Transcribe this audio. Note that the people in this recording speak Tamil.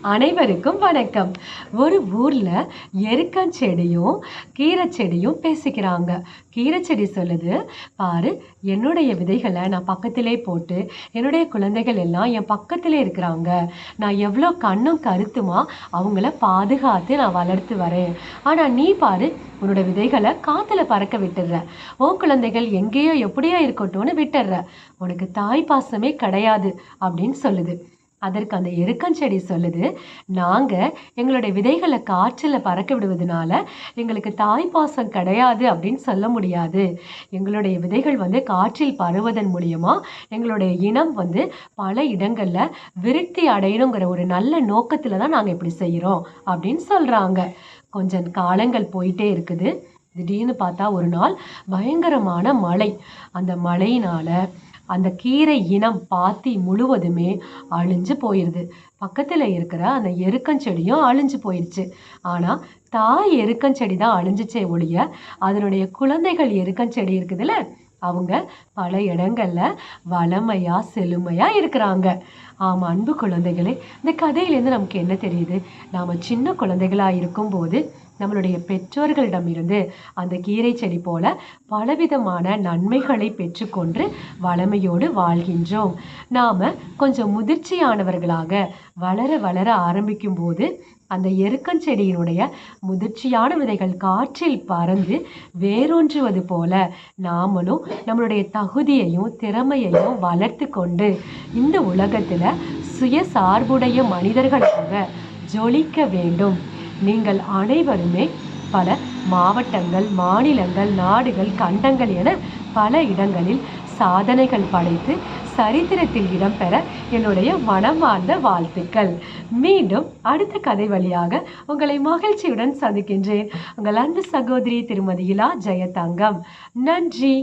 அனைவருக்கும் வணக்கம். ஒரு ஊர்ல எருக்கஞ்செடியும் கீரை செடியும் பேசிக்கிறாங்க. கீரை செடி சொல்லுது, பாரு, என்னுடைய விதைகளை நான் பக்கத்திலே போட்டு என்னுடைய குழந்தைகள் எல்லாம் என் பக்கத்திலே இருக்கிறாங்க. நான் எவ்வளோ கண்ணும் கருத்துமா அவங்கள பாதுகாத்து நான் வளர்த்து வரேன். ஆனா நீ பாரு, உன்னோட விதைகளை காத்துல பறக்க விட்டுடுற. உன் குழந்தைகள் எங்கேயோ எப்படியோ இருக்கட்டும்னு விட்டுடுற. உனக்கு தாய் பாசமே கிடையாது அப்படின்னு சொல்லுது. அதற்கு அந்த எருக்கஞ்செடி சொல்லுது, நாங்கள் எங்களுடைய விதைகளை காற்றில் பறக்க விடுவதனால எங்களுக்கு தாய்ப்பாசம் கிடையாது அப்படின்னு சொல்ல முடியாது. எங்களுடைய விதைகள் காற்றில் பரவுவதன் மூலியமா எங்களுடைய இனம் பல இடங்களில் விருத்தி அடையணுங்கிற ஒரு நல்ல நோக்கத்தில் தான் நாங்கள் இப்படி செய்கிறோம் அப்படின்னு சொல்கிறாங்க. கொஞ்சம் காலங்கள் போயிட்டே இருக்குது. திடீர்னு பார்த்தா ஒரு நாள் பயங்கரமான மழை. அந்த மழையினால அந்த கீரை இனம் பாத்தி முழுவதுமே அழிஞ்சு போயிடுது. பக்கத்தில் இருக்கிற அந்த எருக்கஞ்செடியும் அழிஞ்சு போயிடுச்சு. ஆனால் தாய் எருக்கஞ்செடி தான் அழிஞ்சிச்சே ஒழிய அதனுடைய குழந்தைகள் எருக்கஞ்செடி இருக்குதுல்ல, அவங்க பல இடங்கள்ல வளமையா செழுமையா இருக்கிறாங்க. ஆமா அன்பு குழந்தைகளே, இந்த கதையிலேருந்து நமக்கு என்ன தெரியுது? நாம சின்ன குழந்தைகளா இருக்கும்போது நம்மளுடைய பெற்றோர்களிடமிருந்து அந்த கீரை செடி போல பலவிதமான நன்மைகளை பெற்றுக்கொண்டு வளமையோடு வாழ்கின்றோம். நாம கொஞ்சம் முதிர்ச்சியானவர்களாக வளர வளர ஆரம்பிக்கும் போது அந்த எருக்கஞ்செடியினுடைய முதிர்ச்சியான விதைகள் காற்றில் பறந்து வேரூன்றுவது போல நாமளும் நம்மளுடைய தகுதியையும் திறமையையும் வளர்த்து கொண்டு இந்த உலகத்துல சுயசார்புடைய மனிதர்களாக ஜொலிக்க வேண்டும். நீங்கள் அனைவருமே பல மாவட்டங்கள், மாநிலங்கள், நாடுகள், கண்டங்கள் என பல இடங்களில் சாதனைகள் படைத்து சரித்திரத்தில் இடம்பெற என்னுடைய மனமார்ந்த வாழ்த்துக்கள். மீண்டும் அடுத்த கதை வழியாக உங்களை மகிழ்ச்சியுடன் சந்திக்கின்றேன். உங்கள் அன்பு சகோதரி திருமதி இலா ஜெயதங்கம். நன்றி.